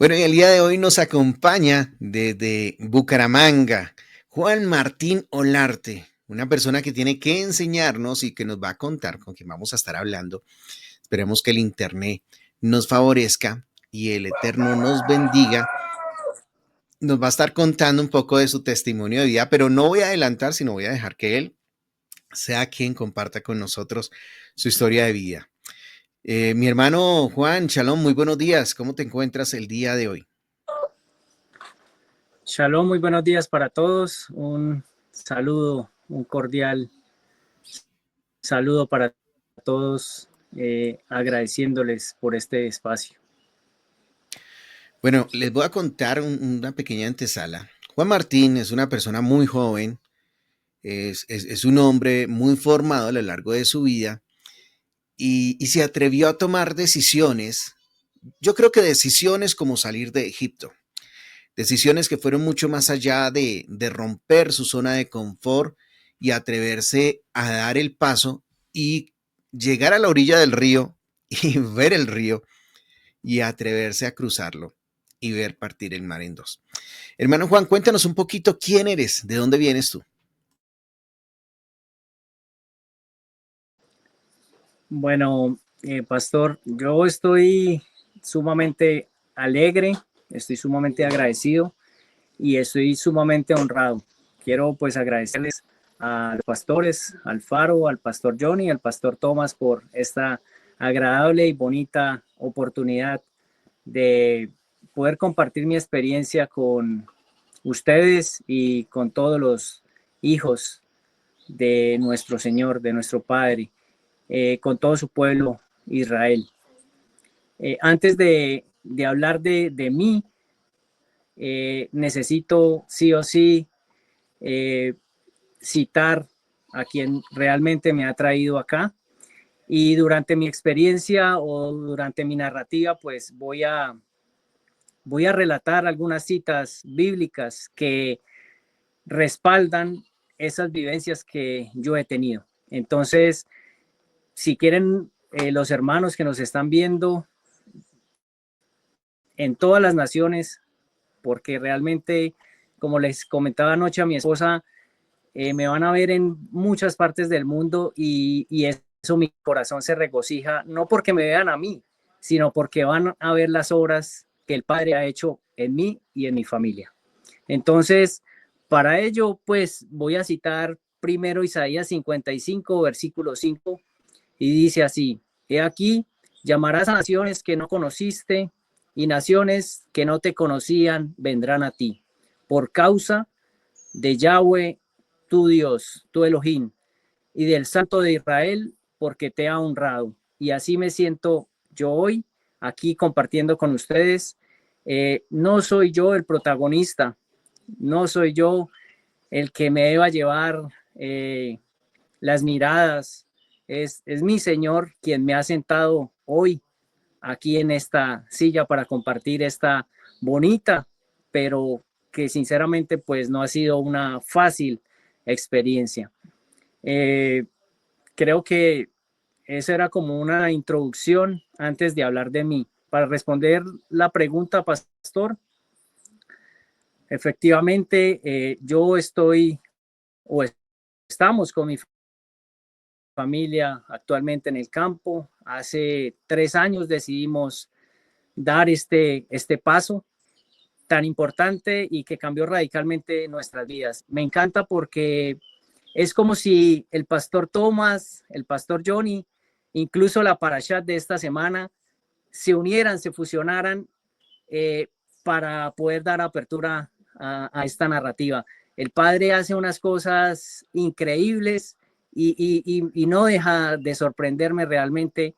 Bueno, y el día de hoy nos acompaña desde Bucaramanga Juan Martín Olarte, una persona que tiene que enseñarnos y que nos va a contar, con quien vamos a estar hablando. Esperemos que el Internet nos favorezca y el Eterno nos bendiga. Nos va a estar contando un poco de su testimonio de vida, pero no voy a adelantar, sino voy a dejar que él sea quien comparta con nosotros su historia de vida. Mi hermano Juan, Shalom, muy buenos días. ¿Cómo te encuentras el día de hoy? Shalom, muy buenos días para todos. Un saludo, un cordial saludo para todos, agradeciéndoles por este espacio. Bueno, les voy a contar una pequeña antesala. Juan Martín es una persona muy joven, es un hombre muy formado a lo largo de su vida y se atrevió a tomar decisiones, yo creo que decisiones como salir de Egipto, decisiones que fueron mucho más allá de romper su zona de confort y atreverse a dar el paso y llegar a la orilla del río y ver el río y atreverse a cruzarlo y ver partir el mar en dos. Hermano Juan, cuéntanos un poquito quién eres, de dónde vienes tú. Bueno, pastor, yo estoy sumamente alegre, estoy sumamente agradecido y estoy sumamente honrado. Quiero pues agradecerles a los pastores, al Faro, al pastor Johnny, al pastor Thomas por esta agradable y bonita oportunidad de poder compartir mi experiencia con ustedes y con todos los hijos de nuestro Señor, de nuestro Padre, con todo su pueblo Israel. Antes de hablar de mí, necesito sí o sí eh, citar a quien realmente me ha traído acá. Y durante mi experiencia o durante mi narrativa, pues voy a relatar algunas citas bíblicas que respaldan esas vivencias que yo he tenido. Entonces, si quieren, los hermanos que nos están viendo en todas las naciones, porque realmente, como les comentaba anoche a mi esposa, me van a ver en muchas partes del mundo y eso mi corazón se regocija, no porque me vean a mí, sino porque van a ver las obras que el Padre ha hecho en mí y en mi familia. Entonces, para ello, pues voy a citar primero Isaías 55, versículo 5, y dice así: He aquí, llamarás a naciones que no conociste, y naciones que no te conocían vendrán a ti, por causa de Yahweh, tu Dios, tu Elohim, y del Santo de Israel, porque te ha honrado. Y así me siento yo hoy, aquí compartiendo con ustedes. No soy yo el protagonista, no soy yo el que me deba llevar las miradas, es mi Señor quien me ha sentado hoy aquí en esta silla para compartir esta bonita, pero que sinceramente pues no ha sido una fácil experiencia. Eh, Creo que eso era como una introducción antes de hablar de mí. Para responder la pregunta, pastor, efectivamente yo estoy o estamos con mi familia actualmente en el campo. Hace 3 años decidimos dar este paso tan importante y que cambió radicalmente nuestras vidas. Me encanta porque es como si el pastor Thomas, el pastor Johnny, incluso la parashat de esta semana, se unieran, se fusionaran eh, para poder dar apertura a esta narrativa. El padre hace unas cosas increíbles y no deja de sorprenderme realmente,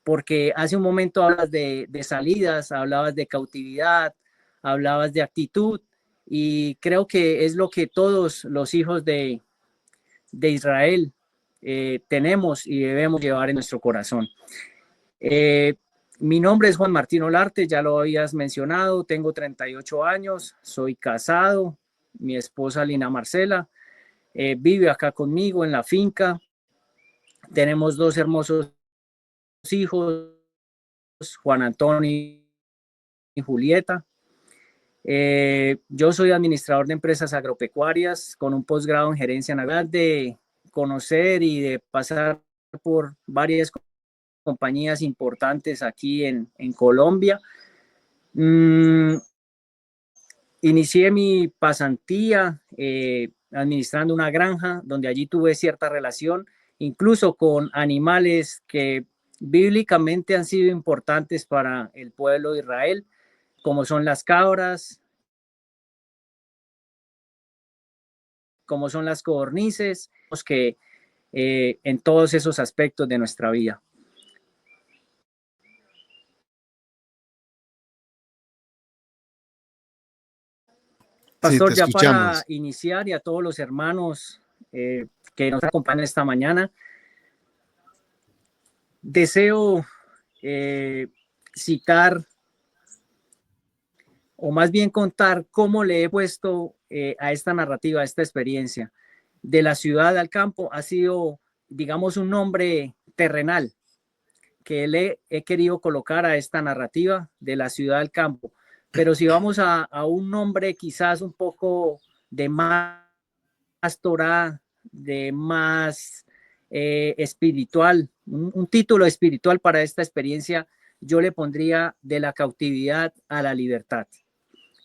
porque hace un momento hablabas de salidas, hablabas de cautividad, hablabas de actitud, y creo que es lo que todos los hijos de Israel tenemos y debemos llevar en nuestro corazón. Eh, Mi nombre es Juan Martín Olarte, ya lo habías mencionado, tengo 38 años, soy casado, mi esposa Lina Marcela vive acá conmigo en la finca, tenemos dos hermosos hijos, Juan Antonio Julieta. Yo soy administrador de empresas agropecuarias con un posgrado en gerencia naval, de conocer y de pasar por varias compañías importantes aquí en Colombia. Inicié mi pasantía administrando una granja, donde allí tuve cierta relación, incluso con animales que bíblicamente han sido importantes para el pueblo de Israel, como son las cabras, como son las codornices, que en todos esos aspectos de nuestra vida. Sí, te Pastor, ya para escuchamos. iniciar, y a todos los hermanos que nos acompañan esta mañana, deseo citar, o más bien contar, cómo le he puesto a esta narrativa, a esta experiencia de la ciudad al campo. Ha sido, digamos, un nombre terrenal que le he querido colocar a esta narrativa de la ciudad al campo. Pero si vamos a un nombre quizás un poco de más Torah, de más espiritual, un título espiritual para esta experiencia, yo le pondría de la cautividad a la libertad.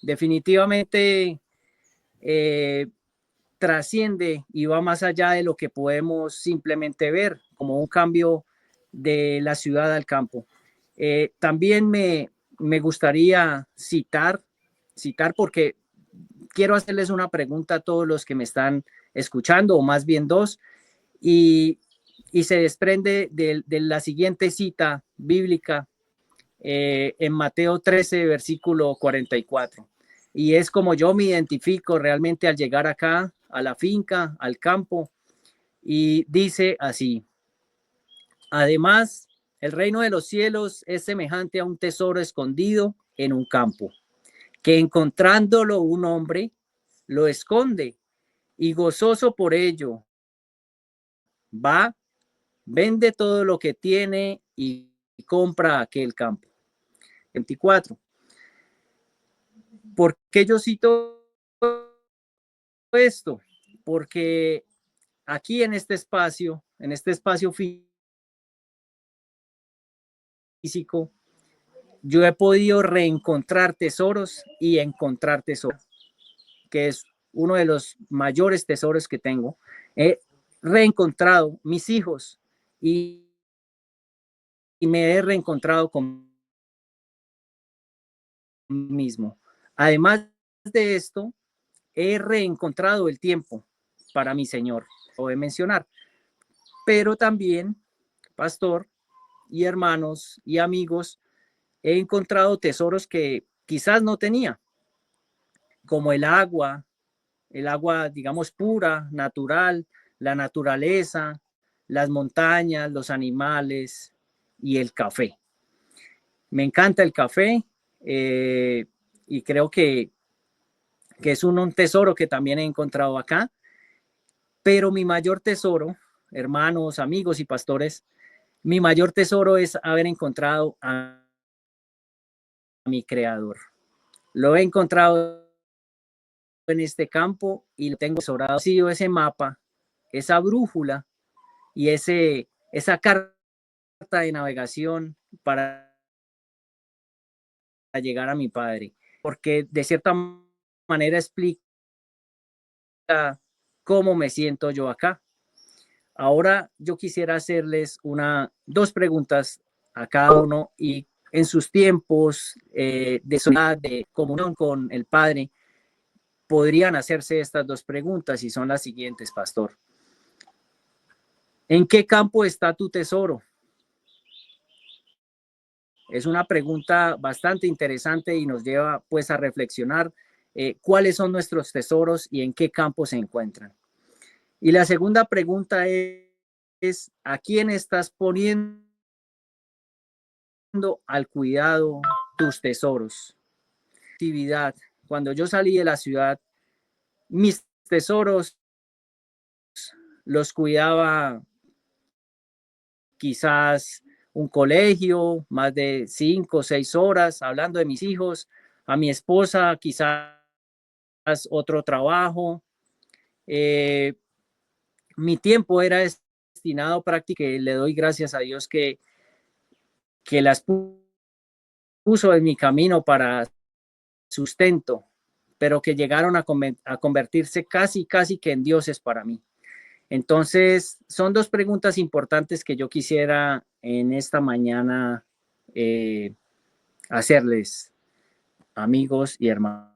Definitivamente trasciende y va más allá de lo que podemos simplemente ver como un cambio de la ciudad al campo. También me gustaría citar porque quiero hacerles una pregunta a todos los que me están escuchando, o más bien dos, y, y se desprende de la siguiente cita bíblica en Mateo 13, versículo 44. Y es como yo me identifico realmente al llegar acá, a la finca, al campo, y dice así: además, el reino de los cielos es semejante a un tesoro escondido en un campo, que encontrándolo un hombre, lo esconde, y gozoso por ello, va, vende todo lo que tiene y compra aquel campo. 24. ¿Por qué yo cito esto? Porque aquí en este espacio físico, yo he podido reencontrar tesoros y encontrar tesoros, que es uno de los mayores tesoros que tengo. He reencontrado mis hijos y me he reencontrado con mí mismo. Además de esto, he reencontrado el tiempo para mi Señor, lo de mencionar, pero también, pastor y hermanos y amigos, he encontrado tesoros que quizás no tenía, como el agua, digamos, pura, natural, la naturaleza, las montañas, los animales y el café. Me encanta el café y creo que es un tesoro que también he encontrado acá, pero mi mayor tesoro, hermanos, amigos y pastores, mi mayor tesoro es haber encontrado a mi creador. Lo he encontrado en este campo y lo tengo tesorado. Ha sido ese mapa, esa brújula y esa carta de navegación para llegar a mi Padre, porque de cierta manera explica cómo me siento yo acá. Ahora yo quisiera hacerles dos preguntas a cada uno, y en sus tiempos de soledad, de comunión con el Padre, podrían hacerse estas dos preguntas, y son las siguientes, pastor. ¿En qué campo está tu tesoro? Es una pregunta bastante interesante y nos lleva pues a reflexionar cuáles son nuestros tesoros y en qué campo se encuentran. Y la segunda pregunta es ¿a quién estás poniendo al cuidado tus tesoros? Actividad. Cuando yo salí de la ciudad, mis tesoros los cuidaba quizás un colegio, más de 5 o 6 horas hablando de mis hijos, a mi esposa quizás otro trabajo. Mi tiempo era destinado prácticamente, le doy gracias a Dios que las puso en mi camino para sustento, pero que llegaron a convertirse casi que en dioses para mí. Entonces, son dos preguntas importantes que yo quisiera en esta mañana hacerles, amigos y hermanos.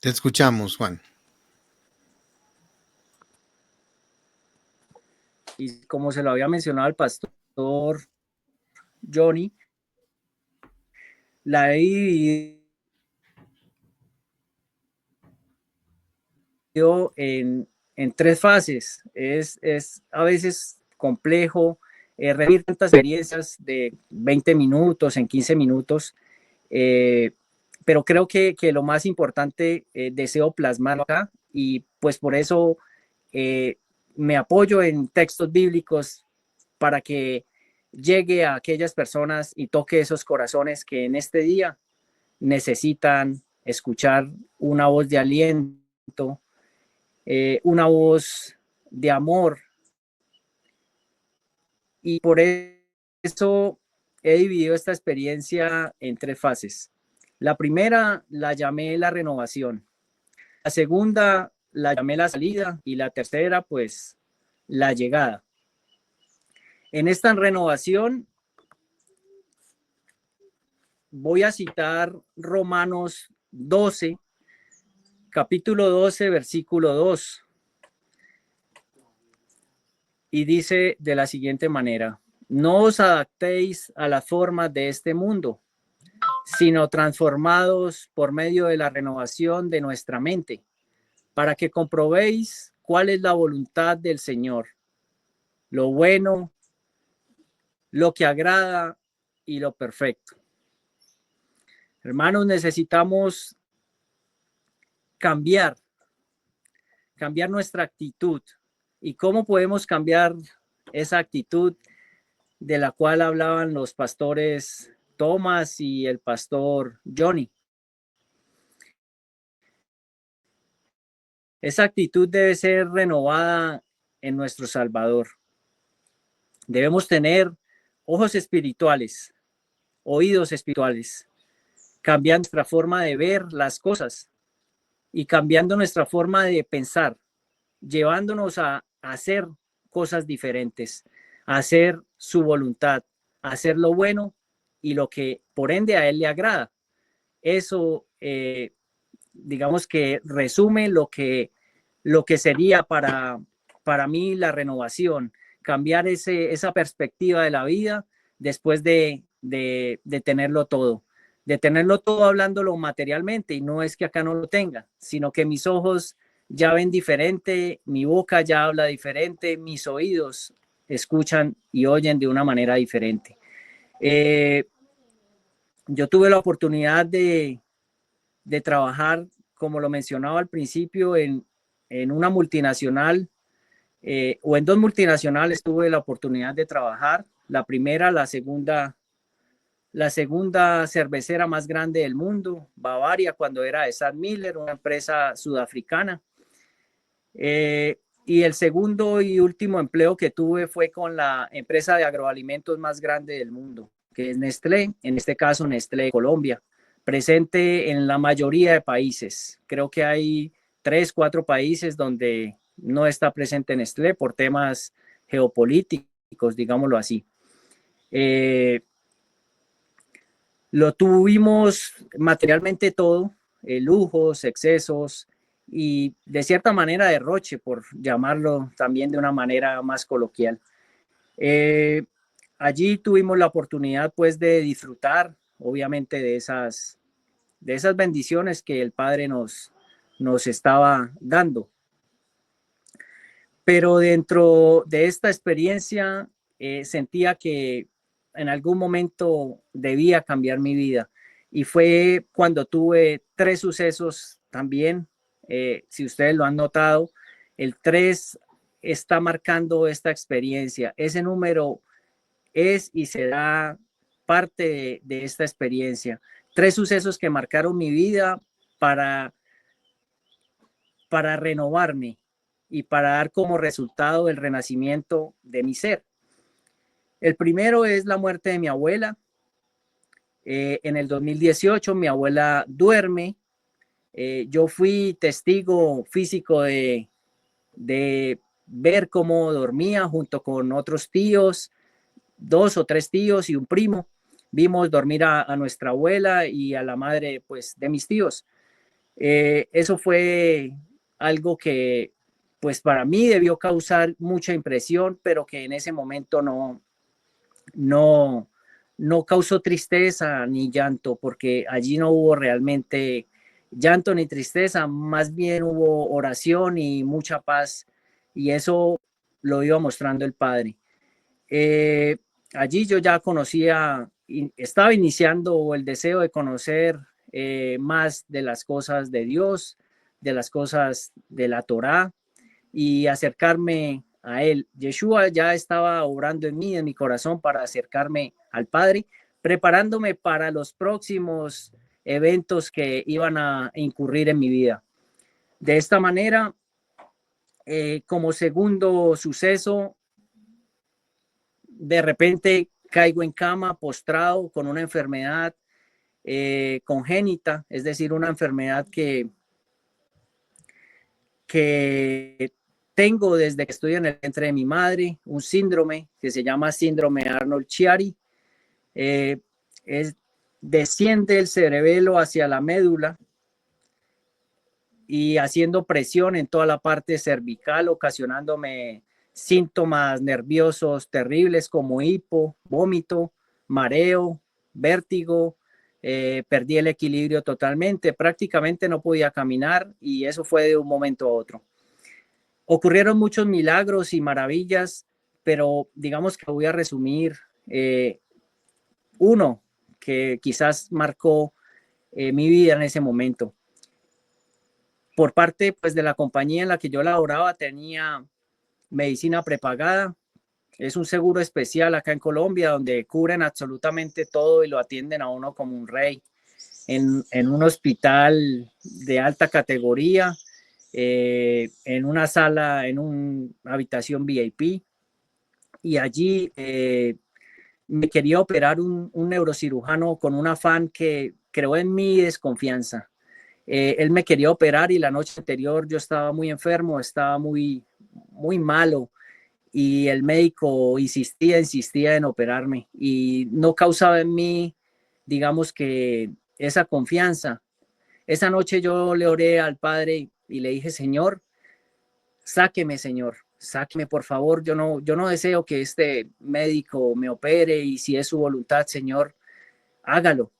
Te escuchamos, Juan. Y como se lo había mencionado al pastor Johnny, la he dividido en tres fases. Es a veces complejo revivir tantas experiencias de 20 minutos, en 15 minutos, pero creo que lo más importante deseo plasmarlo acá y pues por eso me apoyo en textos bíblicos para que llegue a aquellas personas y toque esos corazones que en este día necesitan escuchar una voz de aliento, una voz de amor. Y por eso he dividido esta experiencia en tres fases. La primera la llamé la renovación. La segunda la llamé la salida y la tercera, pues, la llegada. En esta renovación voy a citar Romanos 12, capítulo 12, versículo 2. Y dice de la siguiente manera: no os adaptéis a las formas de este mundo, sino transformados por medio de la renovación de nuestra mente, para que comprobéis cuál es la voluntad del Señor, lo bueno, lo que agrada y lo perfecto. Hermanos, necesitamos cambiar nuestra actitud. ¿Y cómo podemos cambiar esa actitud de la cual hablaban los pastores Thomas y el pastor Johnny? Esa actitud debe ser renovada en nuestro Salvador. Debemos tener ojos espirituales, oídos espirituales, cambiando nuestra forma de ver las cosas y cambiando nuestra forma de pensar, llevándonos a hacer cosas diferentes, a hacer su voluntad, a hacer lo bueno y lo que por ende a él le agrada. Eso, digamos que resume lo que sería para mí la renovación, cambiar esa perspectiva de la vida después de tenerlo todo hablándolo materialmente, y no es que acá no lo tenga, sino que mis ojos ya ven diferente, mi boca ya habla diferente, mis oídos escuchan y oyen de una manera diferente. Yo tuve la oportunidad de trabajar, como lo mencionaba al principio, en una multinacional o en dos multinacionales tuve la oportunidad de trabajar. La primera, la segunda cervecera más grande del mundo, Bavaria, cuando era de SABMiller, una empresa sudafricana. Y el segundo y último empleo que tuve fue con la empresa de agroalimentos más grande del mundo, que es Nestlé, en este caso Nestlé Colombia, presente en la mayoría de países. Creo que hay 3, 4 países donde no está presente Nestlé por temas geopolíticos, digámoslo así. Lo tuvimos materialmente todo, lujos, excesos y de cierta manera derroche, por llamarlo también de una manera más coloquial. Allí tuvimos la oportunidad pues de disfrutar obviamente de esas bendiciones que el Padre nos estaba dando. Pero dentro de esta experiencia sentía que en algún momento debía cambiar mi vida. y fue cuando tuve 3 sucesos también. Si ustedes lo han notado, el 3 está marcando esta experiencia. Ese número es y será parte de esta experiencia. 3 sucesos que marcaron mi vida para, para renovarme y para dar como resultado el renacimiento de mi ser. El primero es la muerte de mi abuela. En el 2018 mi abuela duerme. Yo fui testigo físico de ver cómo dormía junto con otros tíos, 2 o 3 tíos y un primo. Vimos dormir a nuestra abuela y a la madre pues, de mis tíos. Eso fue algo que pues para mí debió causar mucha impresión, pero que en ese momento no, no causó tristeza ni llanto, porque allí no hubo realmente llanto ni tristeza, más bien hubo oración y mucha paz, y eso lo iba mostrando el Padre. Eh, Allí yo ya conocía, estaba iniciando el deseo de conocer más de las cosas de Dios, de las cosas de la Torá, y acercarme a Él. Yeshua ya estaba obrando en mí, en mi corazón, para acercarme al Padre, preparándome para los próximos eventos que iban a incurrir en mi vida. De esta manera, como segundo suceso, de repente caigo en cama, postrado, con una enfermedad congénita, es decir, una enfermedad que tengo desde que estoy en el vientre de mi madre, un síndrome que se llama síndrome Arnold-Chiari. Eh, Desciende el cerebelo hacia la médula y haciendo presión en toda la parte cervical, ocasionándome síntomas nerviosos terribles como hipo, vómito, mareo, vértigo. Perdí el equilibrio totalmente, prácticamente no podía caminar y eso fue de un momento a otro. Ocurrieron muchos milagros y maravillas, pero digamos que voy a resumir uno que quizás marcó mi vida en ese momento. Por parte pues, de la compañía en la que yo laboraba, tenía medicina prepagada. Es un seguro especial acá en Colombia donde cubren absolutamente todo y lo atienden a uno como un rey. En un hospital de alta categoría, en una sala, en una habitación VIP, y allí me quería operar un neurocirujano con un afán que creó en mí desconfianza. Él me quería operar y la noche anterior yo estaba muy enfermo, estaba muy malo, y el médico insistía en operarme y no causaba en mí, digamos que esa confianza. Esa noche yo le oré al Padre y le dije, Señor, Señor, sáqueme por favor, yo no deseo que este médico me opere y si es su voluntad, Señor, hágalo.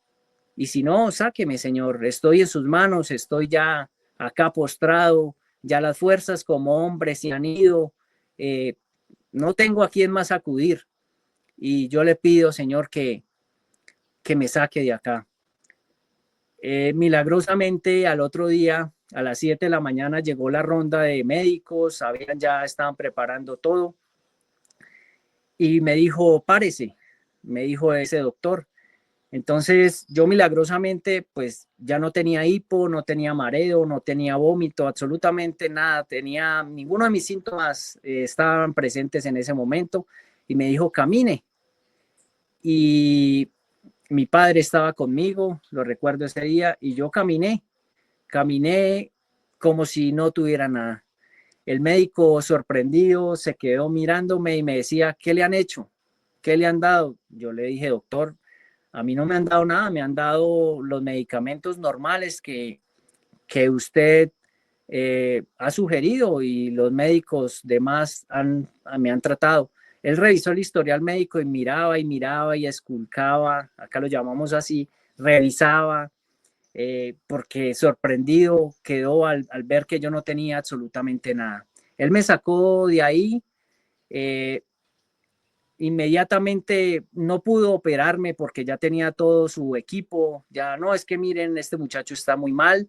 Y si no, sáqueme, Señor, estoy en sus manos, estoy ya acá postrado, ya las fuerzas como hombre se han ido, eh, no tengo a quién más acudir. Y yo le pido, Señor, que me saque de acá. Milagrosamente, al otro día, a las 7 de la mañana, llegó la ronda de médicos, ya estaban preparando todo. Y me dijo, párese, me dijo ese doctor. Entonces yo milagrosamente pues ya no tenía hipo, no tenía mareo, no tenía vómito, absolutamente nada, ninguno de mis síntomas estaban presentes en ese momento y me dijo camine. Y mi padre estaba conmigo, lo recuerdo ese día, y yo caminé como si no tuviera nada. El médico sorprendido se quedó mirándome y me decía, ¿qué le han hecho? ¿Qué le han dado? Yo le dije, doctor, a mí no me han dado nada, me han dado los medicamentos normales que usted ha sugerido y los médicos demás me han tratado. Él revisó el historial médico y miraba y esculcaba, acá lo llamamos así, revisaba, porque sorprendido quedó al ver que yo no tenía absolutamente nada. Él me sacó de ahí, eh, inmediatamente no pudo operarme porque ya tenía todo su equipo. Ya no, es que miren, este muchacho está muy mal,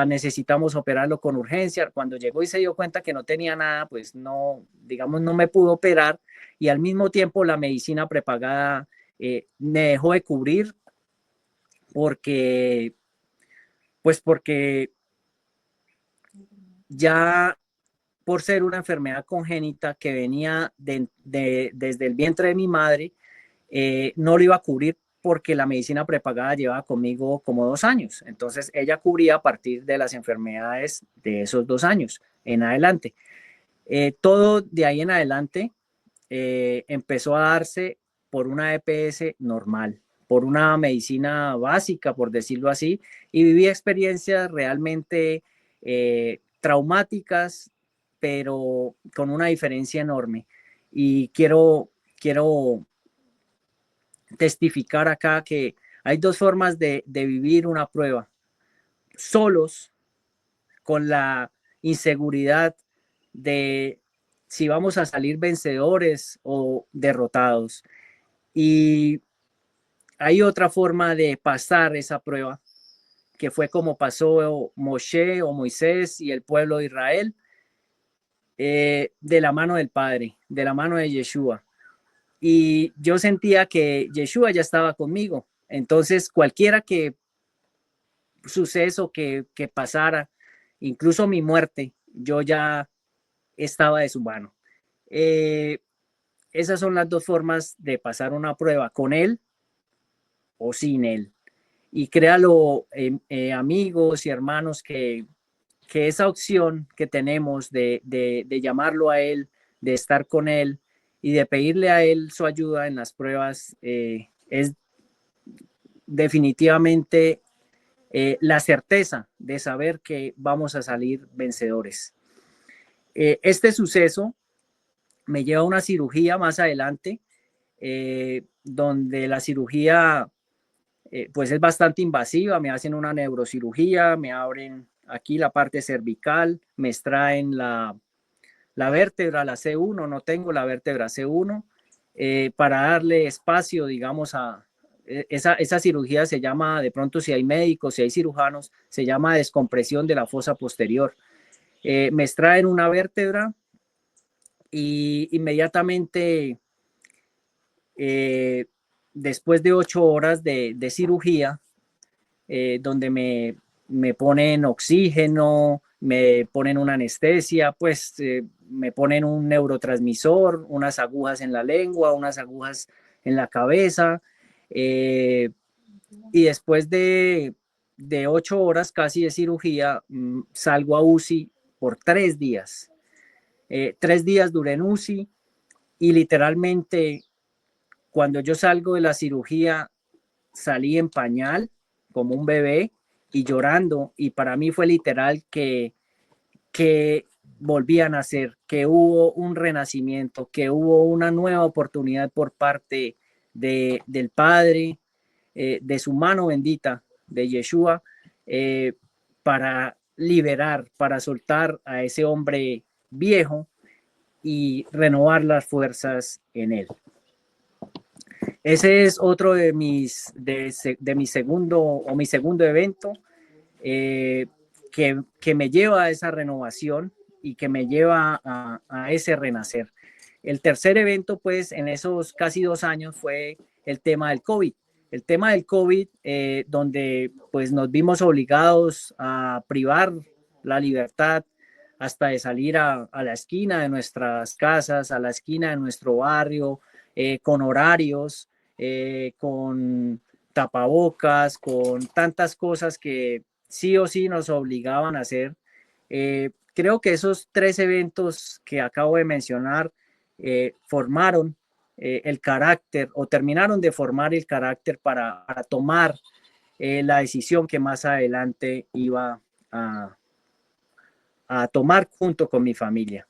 necesitamos operarlo con urgencia. Cuando llegó y se dio cuenta que no tenía nada, pues no, digamos, no me pudo operar y al mismo tiempo la medicina prepagada me dejó de cubrir porque, pues porque ya por ser una enfermedad congénita que venía desde el vientre de mi madre, no lo iba a cubrir porque la medicina prepagada llevaba conmigo como 2 años. Entonces ella cubría a partir de las enfermedades de esos 2 años en adelante. Todo de ahí en adelante empezó a darse por una EPS normal, por una medicina básica, por decirlo así, y viví experiencias realmente traumáticas, pero con una diferencia enorme. Y quiero testificar acá que hay dos formas de vivir una prueba. Solos, con la inseguridad de si vamos a salir vencedores o derrotados. Y hay otra forma de pasar esa prueba, que fue como pasó Moshe o Moisés y el pueblo de Israel, de la mano del Padre, de la mano de Yeshua. Y yo sentía que Yeshua ya estaba conmigo. Entonces, cualquiera que suceso que pasara, incluso mi muerte, yo ya estaba de su mano. Eh, Esas son las dos formas de pasar una prueba, con él o sin él. Y créalo, amigos y hermanos, que esa opción que tenemos de llamarlo a él, de estar con él y de pedirle a él su ayuda en las pruebas, es definitivamente la certeza de saber que vamos a salir vencedores. Este suceso me lleva a una cirugía más adelante, donde la cirugía pues es bastante invasiva. Me hacen una neurocirugía, me abren aquí la parte cervical, me extraen la vértebra, la C1, no tengo la vértebra C1, para darle espacio, digamos, esa cirugía se llama, de pronto si hay médicos, si hay cirujanos, se llama descompresión de la fosa posterior. Me extraen una vértebra y inmediatamente, eh, después de 8 horas de cirugía, donde me ponen oxígeno, me ponen una anestesia, pues me ponen un neurotransmisor, unas agujas en la lengua, unas agujas en la cabeza, eh, y después de 8 horas casi de cirugía, salgo a UCI por 3 días. 3 días duré en UCI y literalmente cuando yo salgo de la cirugía salí en pañal como un bebé y llorando, y para mí fue literal que volví a nacer, que hubo un renacimiento, que hubo una nueva oportunidad por parte del Padre, de su mano bendita, de Yeshua, eh, para liberar, para soltar a ese hombre viejo y renovar las fuerzas en él. Ese es otro de mi segundo evento, eh, que me lleva a esa renovación y que me lleva a ese renacer. El tercer evento, pues, en esos casi 2 años fue el tema del COVID. El tema del COVID, donde pues nos vimos obligados a privar la libertad hasta de salir a la esquina de nuestras casas, a la esquina de nuestro barrio, con horarios, con tapabocas, con tantas cosas que sí o sí nos obligaban a hacer. Creo que esos 3 eventos que acabo de mencionar formaron el carácter, o terminaron de formar el carácter para tomar la decisión que más adelante iba a tomar junto con mi familia.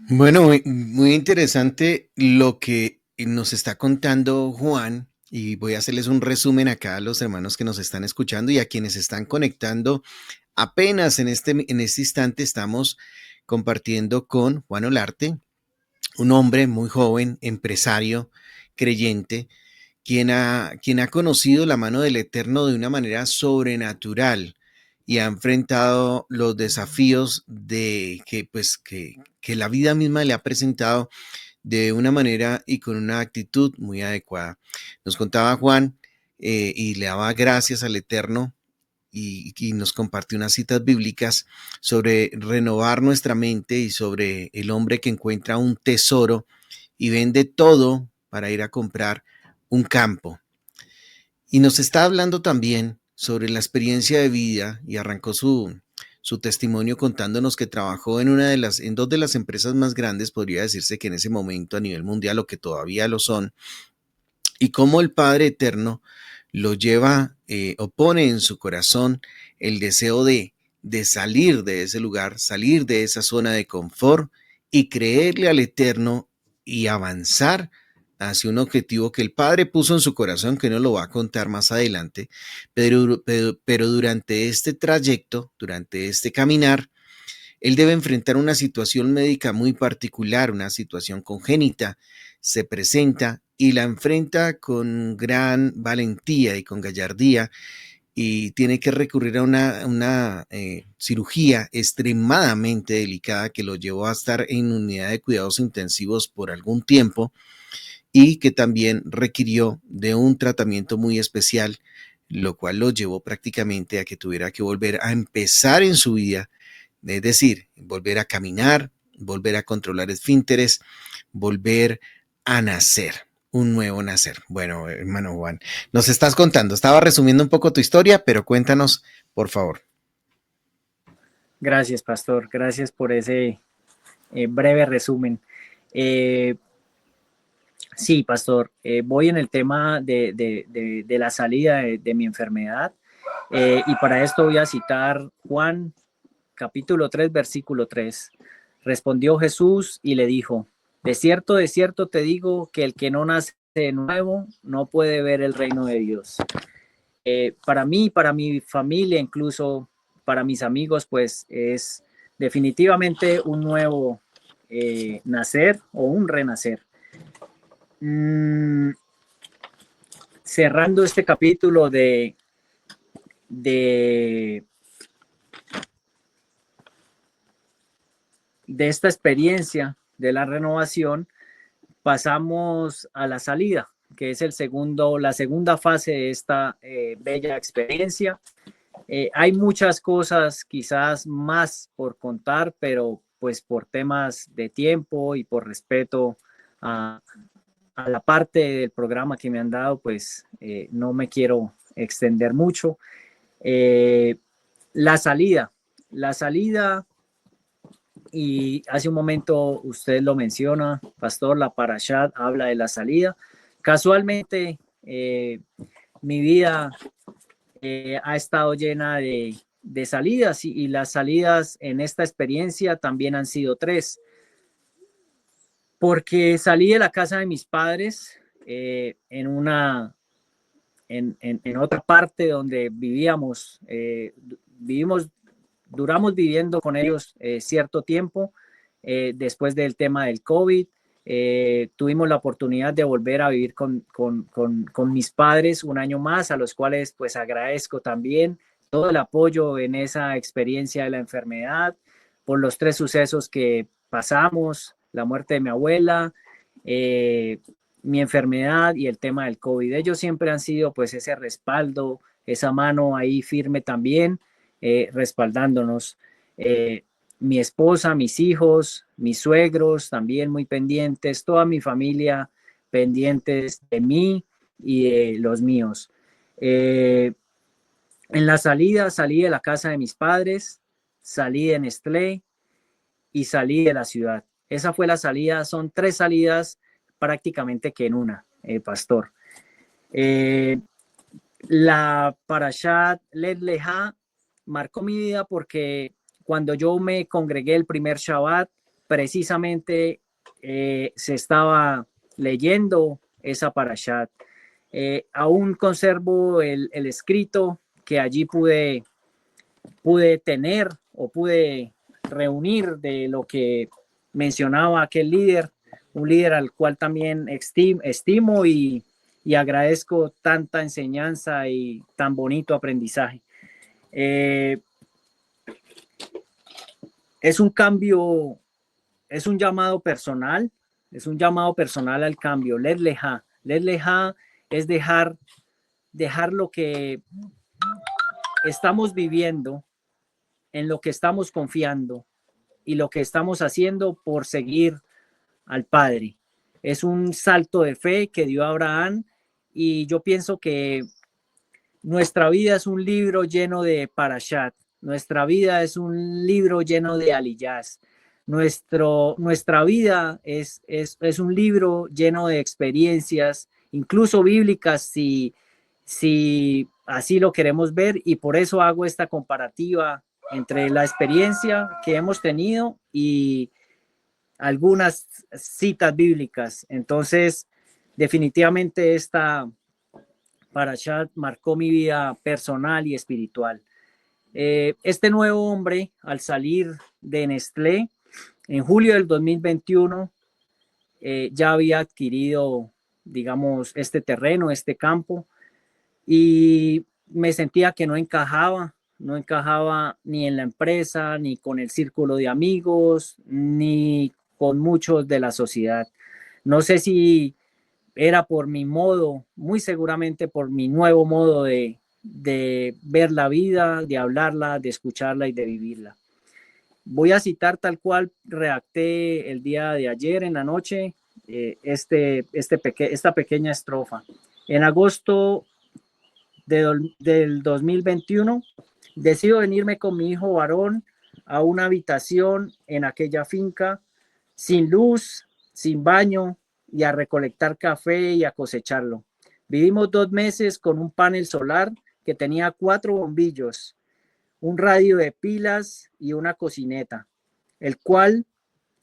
Bueno, muy, muy interesante lo que nos está contando Juan, y voy a hacerles un resumen acá a los hermanos que nos están escuchando y a quienes están conectando Apenas en este instante estamos compartiendo con Juan Olarte, un hombre muy joven, empresario, creyente, quien ha conocido la mano del Eterno de una manera sobrenatural y ha enfrentado los desafíos de que la vida misma le ha presentado de una manera y con una actitud muy adecuada. Nos contaba Juan y le daba gracias al Eterno y nos compartió unas citas bíblicas sobre renovar nuestra mente y sobre el hombre que encuentra un tesoro y vende todo para ir a comprar un campo. Y nos está hablando también sobre la experiencia de vida y arrancó su testimonio contándonos que trabajó en dos de las empresas más grandes, podría decirse que en ese momento a nivel mundial o que todavía lo son, y cómo el Padre Eterno lo lleva o pone en su corazón el deseo de salir de ese lugar, salir de esa zona de confort y creerle al Eterno y avanzar hacia un objetivo que el Padre puso en su corazón, que no lo va a contar más adelante, pero durante este trayecto, durante este caminar, él debe enfrentar una situación médica muy particular, una situación congénita, se presenta y la enfrenta con gran valentía y con gallardía y tiene que recurrir a una cirugía extremadamente delicada que lo llevó a estar en unidad de cuidados intensivos por algún tiempo y que también requirió de un tratamiento muy especial, lo cual lo llevó prácticamente a que tuviera que volver a empezar en su vida, es decir, volver a caminar, volver a controlar esfínteres, volver a nacer, un nuevo nacer. Bueno, hermano Juan, nos estás contando, estaba resumiendo un poco tu historia, pero cuéntanos, por favor. Gracias, pastor. Gracias por ese breve resumen. Eh, sí, pastor, voy en el tema de la salida de mi enfermedad y para esto voy a citar Juan capítulo 3, versículo 3. Respondió Jesús y le dijo, de cierto te digo que el que no nace de nuevo no puede ver el reino de Dios. Para mí, para mi familia, incluso para mis amigos, pues es definitivamente un nuevo nacer o un renacer. Mm, cerrando este capítulo de, de esta experiencia de la renovación, pasamos a la salida, que es la segunda fase de esta bella experiencia. Hay muchas cosas quizás más por contar, pero pues por temas de tiempo y por respeto a, a la parte del programa que me han dado, pues no me quiero extender mucho. Eh, la salida, la salida, y hace un momento usted lo menciona, pastor, la parashat habla de la salida. Casualmente, mi vida ha estado llena de salidas y las salidas en esta experiencia también han sido tres, porque salí de la casa de mis padres en otra parte donde duramos viviendo con ellos cierto tiempo después del tema del COVID. Tuvimos la oportunidad de volver a vivir con mis padres un año más, a los cuales pues agradezco también todo el apoyo en esa experiencia de la enfermedad, por los tres sucesos que pasamos, la muerte de mi abuela, mi enfermedad y el tema del COVID. Ellos siempre han sido pues ese respaldo, esa mano ahí firme también, respaldándonos. Mi esposa, mis hijos, mis suegros también muy pendientes, toda mi familia pendientes de mí y de los míos. En la salida salí de la casa de mis padres, salí de Nestlé y salí de la ciudad. Esa fue la salida, son tres salidas prácticamente que en una, pastor. Eh, la Parashat Led Leha marcó mi vida porque cuando yo me congregué el primer Shabbat, precisamente se estaba leyendo esa Parashat. Aún conservo el escrito que allí pude pude tener o pude reunir de lo que mencionaba aquel líder, un líder al cual también estimo y agradezco tanta enseñanza y tan bonito aprendizaje. Es un cambio, es un llamado personal, al cambio. Led Leha es dejar lo que estamos viviendo, en lo que estamos confiando y lo que estamos haciendo por seguir al Padre. Es un salto de fe que dio Abraham y yo pienso que nuestra vida es un libro lleno de parashat, nuestra vida es un libro lleno de aliyás, nuestra vida es un libro lleno de experiencias, incluso bíblicas, si así lo queremos ver, y por eso hago esta comparativa entre la experiencia que hemos tenido y algunas citas bíblicas. Entonces, definitivamente esta parashat marcó mi vida personal y espiritual. Este nuevo hombre, al salir de Nestlé, en julio del 2021, ya había adquirido, digamos, este terreno, este campo, y me sentía que no encajaba ni en la empresa, ni con el círculo de amigos, ni con muchos de la sociedad. No sé si era por mi modo, muy seguramente por mi nuevo modo de ver la vida, de hablarla, de escucharla y de vivirla. Voy a citar tal cual redacté el día de ayer en la noche esta pequeña estrofa. En agosto del 2021, decido venirme con mi hijo varón a una habitación en aquella finca, sin luz, sin baño, y a recolectar café y a cosecharlo. Vivimos 2 meses con un panel solar que tenía 4 bombillos, un radio de pilas y una cocineta, el cual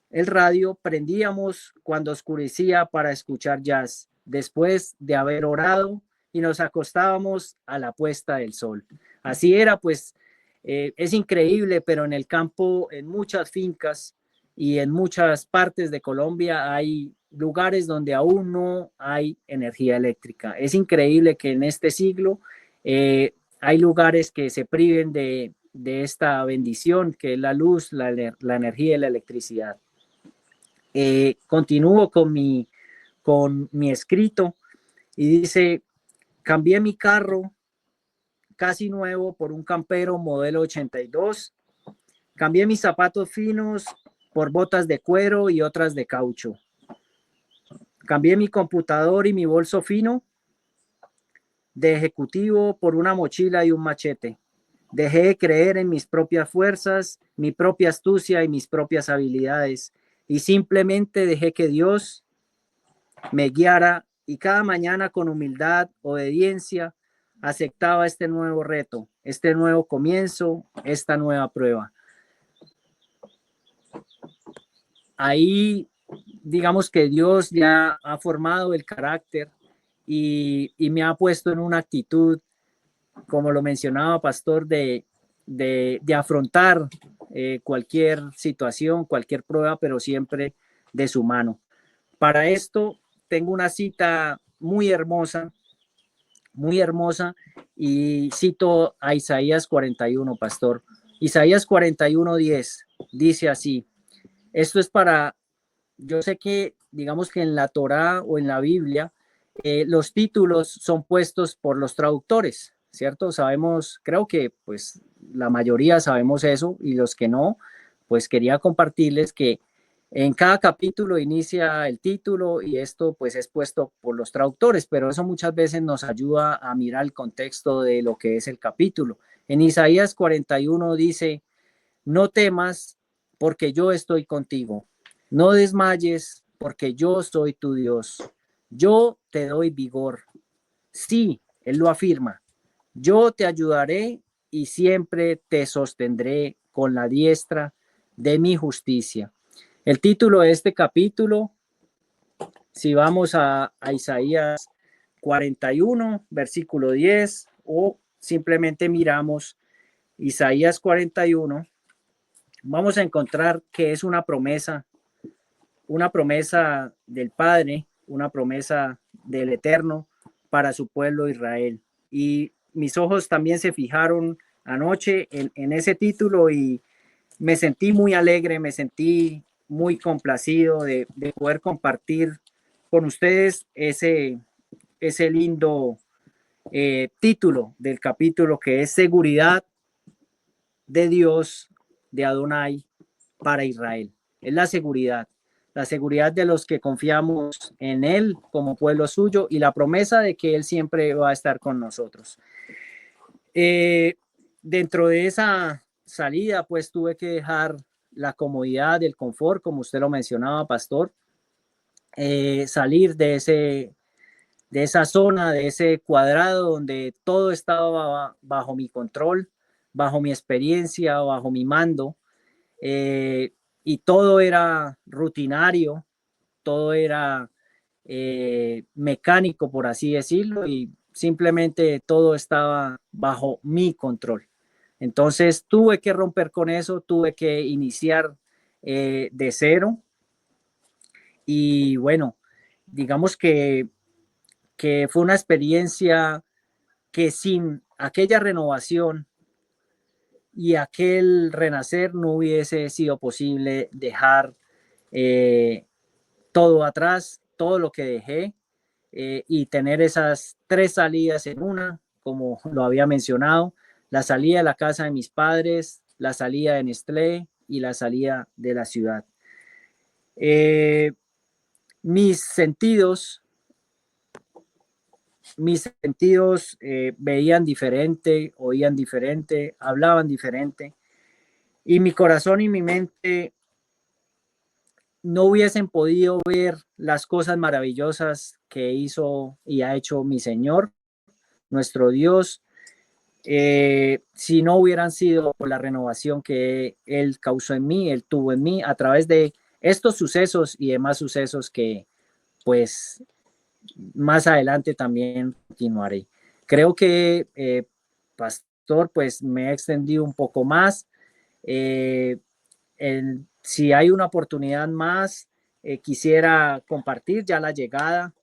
el radio prendíamos cuando oscurecía para escuchar jazz, después de haber orado, y nos acostábamos a la puesta del sol. Así era, pues es increíble, pero en el campo, en muchas fincas y en muchas partes de Colombia hay lugares donde aún no hay energía eléctrica. Es increíble que en este siglo hay lugares que se priven de esta bendición, que es la luz, la energía y la electricidad. Continúo con mi escrito y dice: cambié mi carro casi nuevo por un campero modelo 82, cambié mis zapatos finos por botas de cuero y otras de caucho, cambié mi computador y mi bolso fino de ejecutivo por una mochila y un machete. Dejé de creer en mis propias fuerzas, mi propia astucia y mis propias habilidades, y simplemente dejé que Dios me guiara, y cada mañana con humildad, obediencia, aceptaba este nuevo reto, este nuevo comienzo, esta nueva prueba. Ahí, digamos que Dios ya ha formado el carácter y me ha puesto en una actitud, como lo mencionaba Pastor, de afrontar cualquier situación, cualquier prueba, pero siempre de su mano. Para esto tengo una cita muy hermosa, y cito a Isaías 41, Pastor. Isaías 41:10 dice así. Esto es para, yo sé que digamos que en la Torá o en la Biblia los títulos son puestos por los traductores, ¿cierto? Sabemos, creo que pues la mayoría sabemos eso, y los que no, pues quería compartirles que en cada capítulo inicia el título y esto pues es puesto por los traductores, pero eso muchas veces nos ayuda a mirar el contexto de lo que es el capítulo. En Isaías 41 dice: no temas, porque yo estoy contigo. No desmayes, porque yo soy tu Dios. Yo te doy vigor. Sí, Él lo afirma. Yo te ayudaré y siempre te sostendré con la diestra de mi justicia. El título de este capítulo, si vamos a Isaías 41, versículo 10, o simplemente miramos Isaías 41, vamos a encontrar que es una promesa del Padre, una promesa del Eterno para su pueblo Israel. Y mis ojos también se fijaron anoche en ese título y me sentí muy alegre, me sentí muy complacido de poder compartir con ustedes ese lindo título del capítulo, que es Seguridad de Dios, de Adonai para Israel. Es la seguridad de los que confiamos en Él como pueblo suyo y la promesa de que Él siempre va a estar con nosotros. Dentro de esa salida, pues tuve que dejar la comodidad, el confort, como usted lo mencionaba, pastor, salir de esa zona, de ese cuadrado donde todo estaba bajo mi control, bajo mi experiencia, bajo mi mando, y todo era rutinario, todo era mecánico, por así decirlo, y simplemente todo estaba bajo mi control. Entonces tuve que romper con eso, tuve que iniciar de cero y bueno, digamos que fue una experiencia que sin aquella renovación y aquel renacer no hubiese sido posible dejar eh, todo atrás, todo lo que dejé, y tener esas 3 salidas en una, como lo había mencionado: la salida de la casa de mis padres, la salida de Nestlé y la salida de la ciudad. Eh, mis sentidos, mis sentidos veían diferente, oían diferente, hablaban diferente, y mi corazón y mi mente no hubiesen podido ver las cosas maravillosas que hizo y ha hecho mi Señor, nuestro Dios, si no hubieran sido por la renovación que Él causó en mí, Él tuvo en mí a través de estos sucesos y demás sucesos que pues más adelante también continuaré. Creo que, pastor, pues me he extendido un poco más. Eh, si hay una oportunidad más, quisiera compartir ya la llegada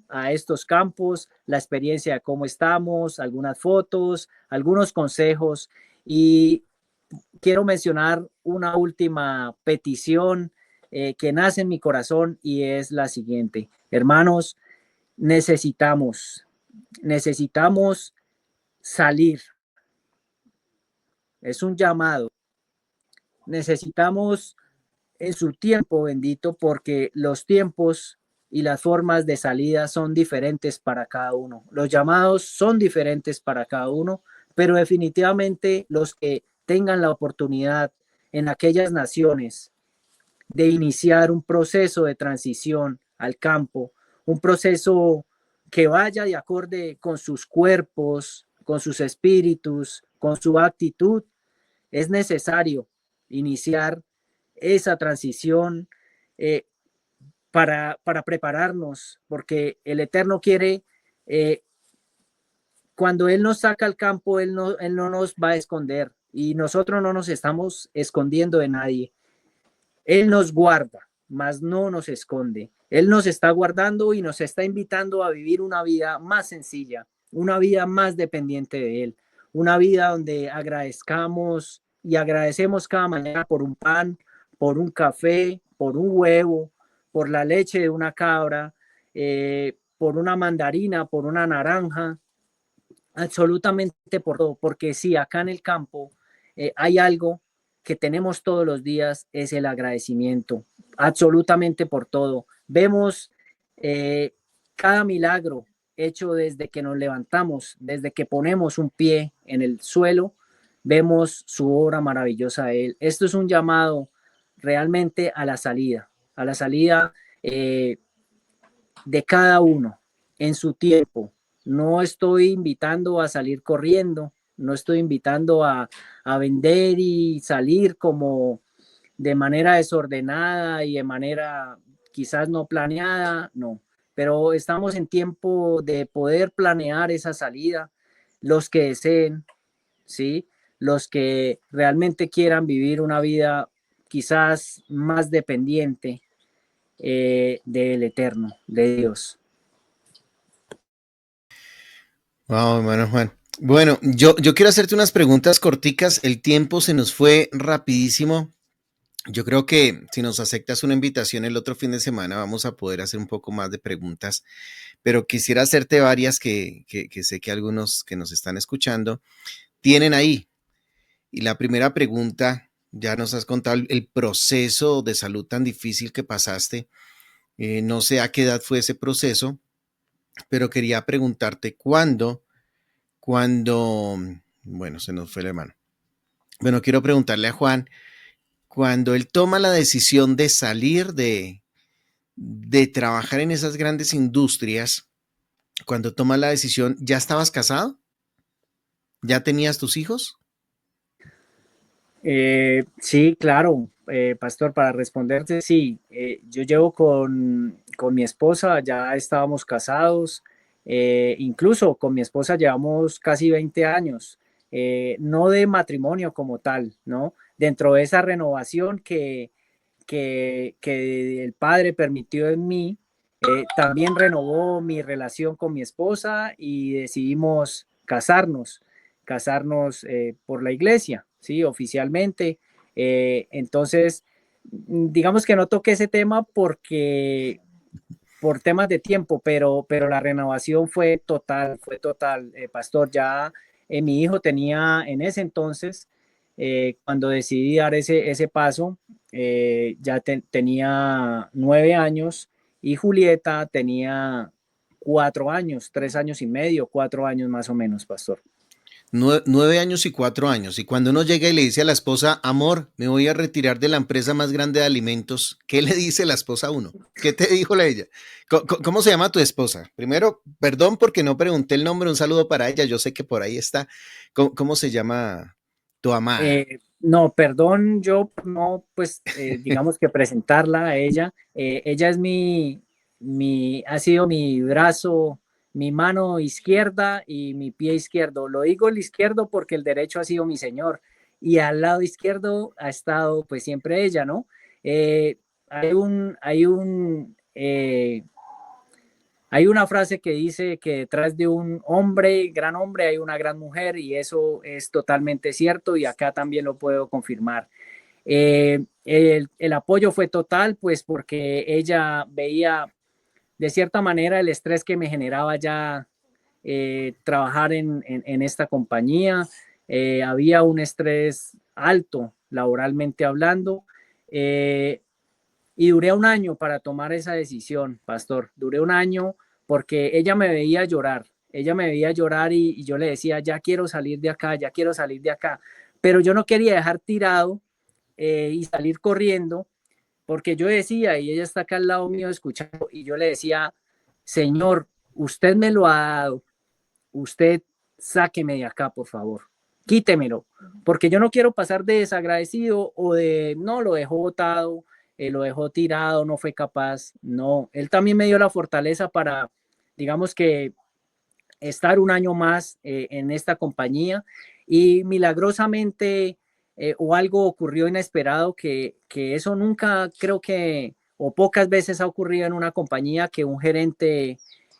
a estos campos, la experiencia de cómo estamos, algunas fotos, algunos consejos, y quiero mencionar una última petición que nace en mi corazón y es la siguiente. Hermanos, necesitamos, necesitamos salir. Es un llamado. Necesitamos en su tiempo bendito, porque los tiempos y las formas de salida son diferentes para cada uno. Los llamados son diferentes para cada uno, pero definitivamente los que tengan la oportunidad en aquellas naciones de iniciar un proceso de transición al campo, un proceso que vaya de acorde con sus cuerpos, con sus espíritus, con su actitud, es necesario iniciar esa transición eh, para prepararnos, porque el Eterno quiere, eh, cuando Él nos saca al campo, Él no nos va a esconder, y nosotros no nos estamos escondiendo de nadie. Él nos guarda, mas no nos esconde. Él nos está guardando y nos está invitando a vivir una vida más sencilla, una vida más dependiente de Él, una vida donde agradezcamos y agradecemos cada mañana por un pan, por un café, por un huevo, por la leche de una cabra, por una mandarina, por una naranja, absolutamente por todo, porque sí, acá en el campo hay algo que tenemos todos los días, es el agradecimiento, absolutamente por todo. Vemos eh, cada milagro hecho desde que nos levantamos, desde que ponemos un pie en el suelo, vemos su obra maravillosa de Él. Esto es un llamado realmente a la salida de cada uno en su tiempo. No estoy invitando a salir corriendo, no estoy invitando a vender y salir como de manera desordenada y de manera quizás no planeada, no, pero estamos en tiempo de poder planear esa salida, los que deseen, ¿sí? Los que realmente quieran vivir una vida quizás más dependiente del Eterno, de Dios. Wow, hermano Juan. Bueno, yo quiero hacerte unas preguntas corticas. El tiempo se nos fue rapidísimo. Yo creo que si nos aceptas una invitación el otro fin de semana vamos a poder hacer un poco más de preguntas, pero quisiera hacerte varias que sé que algunos que nos están escuchando tienen ahí. Y la primera pregunta, ya nos has contado el proceso de salud tan difícil que pasaste. No sé a qué edad fue ese proceso, pero quería preguntarte cuándo, bueno, se nos fue el hermano. Bueno, quiero preguntarle a Juan, cuando él toma la decisión de salir de trabajar en esas grandes industrias, cuando toma la decisión, ¿ya estabas casado? ¿Ya tenías tus hijos? Sí, claro, pastor, para responderte, sí, yo llevo con mi esposa, ya estábamos casados, incluso con mi esposa llevamos casi 20 años, no de matrimonio como tal, ¿no? Dentro de esa renovación que el Padre permitió en mí, también renovó mi relación con mi esposa y decidimos casarnos por la iglesia, ¿sí? Oficialmente. Entonces, digamos que no toqué ese tema porque por temas de tiempo, pero la renovación fue total, pastor. Ya mi hijo tenía en ese entonces, cuando decidí dar ese paso, ya tenía 9 años y Julieta tenía 4 años, 3 años y medio, 4 años más o menos, pastor. 9 años y 4 años. Y cuando uno llega y le dice a la esposa, amor, me voy a retirar de la empresa más grande de alimentos, ¿qué le dice la esposa a uno? ¿Qué te dijo la ella? ¿Cómo se llama tu esposa? Primero, perdón porque no pregunté el nombre, un saludo para ella, yo sé que por ahí está. ¿Cómo se llama tu amada? No, perdón, yo no, pues digamos que presentarla a ella. Ella es ha sido mi brazo, mi mano izquierda y mi pie izquierdo. Lo digo el izquierdo porque el derecho ha sido mi señor y al lado izquierdo ha estado pues siempre ella, ¿no? Hay una frase que dice que detrás de un hombre, gran hombre, hay una gran mujer y eso es totalmente cierto y acá también lo puedo confirmar. El apoyo fue total, pues porque ella veía de cierta manera el estrés que me generaba ya trabajar en esta compañía. Había un estrés alto laboralmente hablando. Y duré un año para tomar esa decisión, pastor. Duré un año porque ella me veía llorar y yo le decía, ya quiero salir de acá, ya quiero salir de acá. Pero yo no quería dejar tirado y salir corriendo porque yo decía, y ella está acá al lado mío escuchando, y yo le decía, Señor, usted me lo ha dado, usted sáqueme de acá, por favor, quítemelo, porque yo no quiero pasar de desagradecido o de, no, lo dejó botado, lo dejó tirado, no fue capaz, no, él también me dio la fortaleza para, digamos que, estar un año más en esta compañía y milagrosamente o algo ocurrió inesperado que eso nunca creo que o pocas veces ha ocurrido en una compañía que un gerente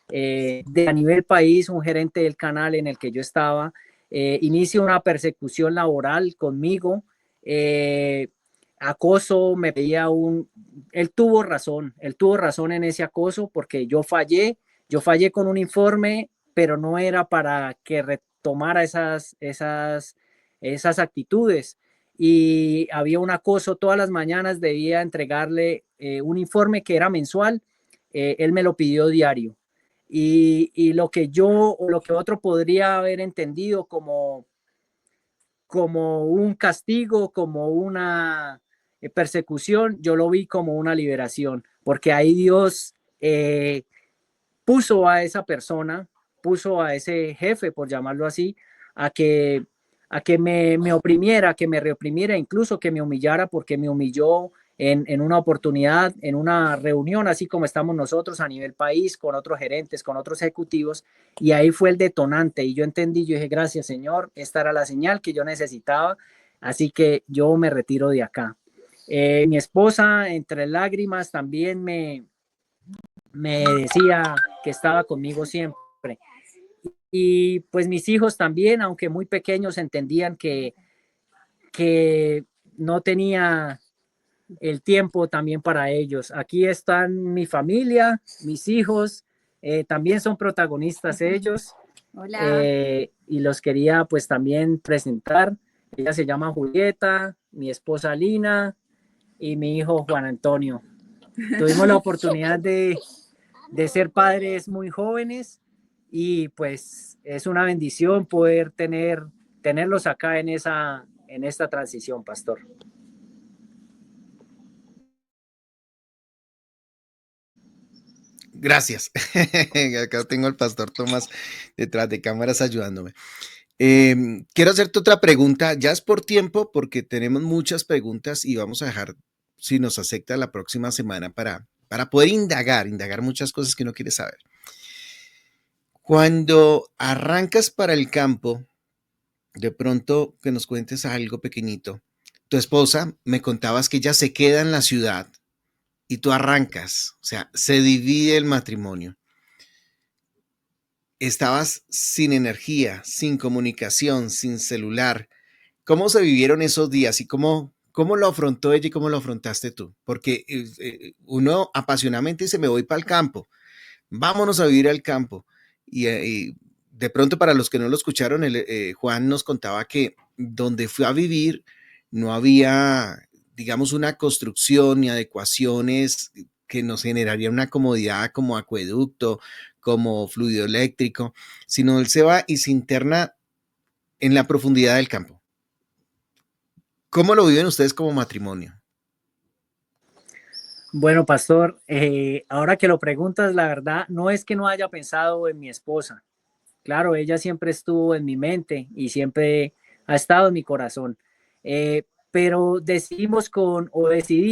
de a nivel país, un gerente del canal en el que yo estaba, inicia una persecución laboral conmigo, acoso, me pedía él tuvo razón en ese acoso porque yo fallé con un informe, pero no era para que retomara esas actitudes. Y había un acoso todas las mañanas, debía entregarle un informe que era mensual, él me lo pidió diario. Y lo que yo o lo que otro podría haber entendido como un castigo, como una persecución, yo lo vi como una liberación, porque ahí Dios puso a esa persona, puso a ese jefe, por llamarlo así, a que, a que me oprimiera, que me reoprimiera, incluso que me humillara, porque me humilló en una oportunidad, en una reunión, así como estamos nosotros a nivel país, con otros gerentes, con otros ejecutivos, y ahí fue el detonante, y yo entendí, yo dije, gracias Señor, esta era la señal que yo necesitaba, así que yo me retiro de acá. Mi esposa, entre lágrimas, también me decía que estaba conmigo siempre. Y pues mis hijos también, aunque muy pequeños, entendían que no tenía el tiempo también para ellos. Aquí están mi familia, mis hijos, también son protagonistas ellos. Hola. Y los quería pues también presentar. Ella se llama Julieta, mi esposa Lina y mi hijo Juan Antonio. Tuvimos la oportunidad de ser padres muy jóvenes y pues es una bendición poder tenerlos acá en esta transición, pastor. Gracias. Acá tengo al pastor Tomás detrás de cámaras ayudándome. Quiero hacerte otra pregunta, ya es por tiempo porque tenemos muchas preguntas y vamos a dejar, si nos acepta, la próxima semana para poder indagar muchas cosas que uno quiere saber. Cuando arrancas para el campo, de pronto que nos cuentes algo pequeñito. Tu esposa me contabas que ella se queda en la ciudad y tú arrancas, o sea, se divide el matrimonio. Estabas sin energía, sin comunicación, sin celular. ¿Cómo se vivieron esos días y cómo lo afrontó ella y cómo lo afrontaste tú? Porque uno apasionadamente dice, me voy para el campo, vámonos a vivir al campo. Y de pronto para los que no lo escucharon, Juan nos contaba que donde fue a vivir no había, digamos, una construcción ni adecuaciones que nos generaría una comodidad como acueducto, como fluido eléctrico, sino él se va y se interna en la profundidad del campo. ¿Cómo lo viven ustedes como matrimonio? Bueno, pastor, ahora que lo preguntas, la verdad no es que no haya pensado en mi esposa. Claro, ella siempre estuvo en mi mente y siempre ha estado en mi corazón. Pero decidí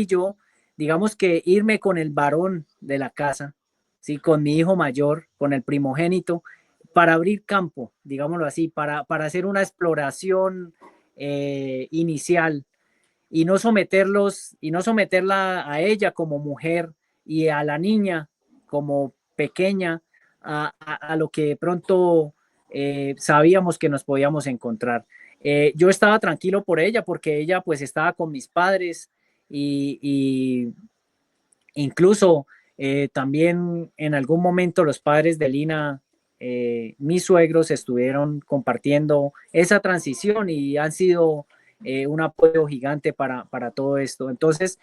yo, digamos que irme con el varón de la casa, ¿sí? Con mi hijo mayor, con el primogénito, para abrir campo, digámoslo así, para hacer una exploración inicial y no someterla a ella como mujer y a la niña como pequeña a lo que de pronto sabíamos que nos podíamos encontrar. Yo estaba tranquilo por ella porque ella pues estaba con mis padres y incluso también en algún momento los padres de Lina, mis suegros estuvieron compartiendo esa transición y han sido un apoyo gigante para todo esto. Entonces,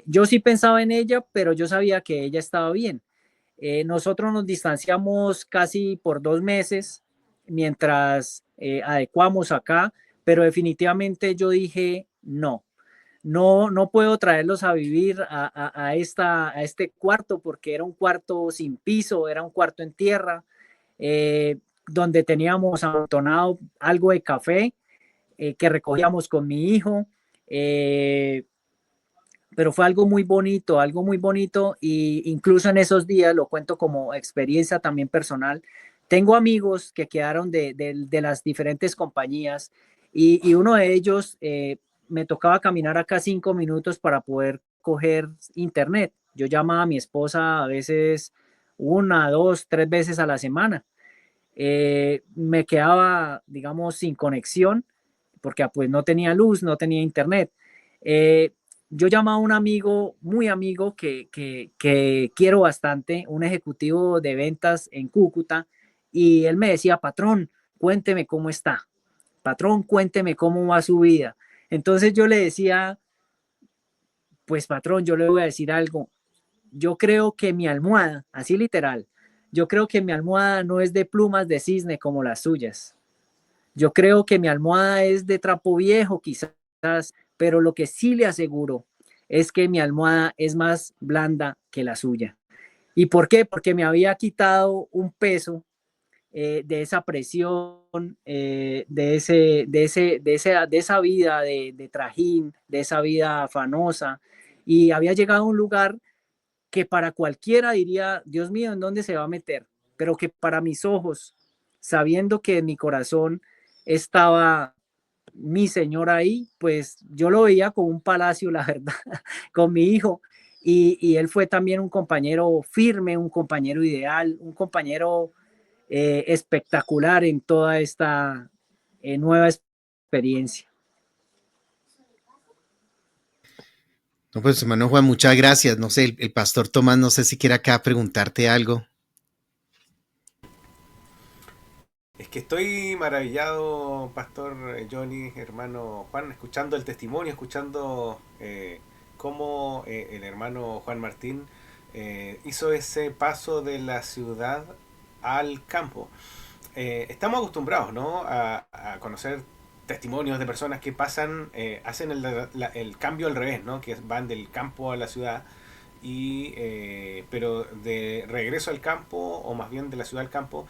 yo sí pensaba en ella, pero yo sabía que ella estaba bien. Nosotros nos distanciamos casi por 2 meses mientras adecuamos acá, pero definitivamente yo dije no. No puedo traerlos a vivir a este cuarto porque era un cuarto sin piso, era un cuarto en tierra, eh, donde teníamos amontonado algo de café que recogíamos con mi hijo. eh, pero fue algo muy bonito y incluso en esos días, lo cuento como experiencia también personal, tengo amigos que quedaron de las diferentes compañías y uno de ellos me tocaba caminar acá 5 minutos para poder coger internet. Yo llamaba a mi esposa a veces 1, 2, 3 veces a la semana. Me quedaba, digamos, sin conexión porque pues no tenía luz, no tenía internet. Eh, yo llamaba a un amigo, muy amigo, que quiero bastante, un ejecutivo de ventas en Cúcuta, y él me decía, patrón, cuénteme cómo está, patrón, cuénteme cómo va su vida. Entonces yo le decía, pues patrón, yo le voy a decir algo, yo creo que mi almohada, así literal, yo creo que mi almohada no es de plumas de cisne como las suyas. Yo creo que mi almohada es de trapo viejo quizás, pero lo que sí le aseguro es que mi almohada es más blanda que la suya. ¿Y por qué? Porque me había quitado un peso de esa presión, de esa vida de trajín, de esa vida afanosa. y había llegado a un lugar que para cualquiera diría, Dios mío, ¿en dónde se va a meter? Pero que para mis ojos, sabiendo que en mi corazón estaba mi señor ahí, pues yo lo veía como un palacio, la verdad, con mi hijo. Y él fue también un compañero firme, un compañero ideal, un compañero espectacular en toda esta nueva experiencia. No, pues hermano Juan, muchas gracias. No sé, el pastor Tomás, no sé si quiere acá preguntarte algo. Es que estoy maravillado, Pastor Johnny, hermano Juan, escuchando el testimonio, escuchando cómo el hermano Juan Martín hizo ese paso de la ciudad al campo. Estamos acostumbrados, ¿no? A conocer testimonios de personas que pasan, hacen el cambio al revés, ¿no? Que van del campo a la ciudad, pero de regreso al campo, o más bien de la ciudad al campo,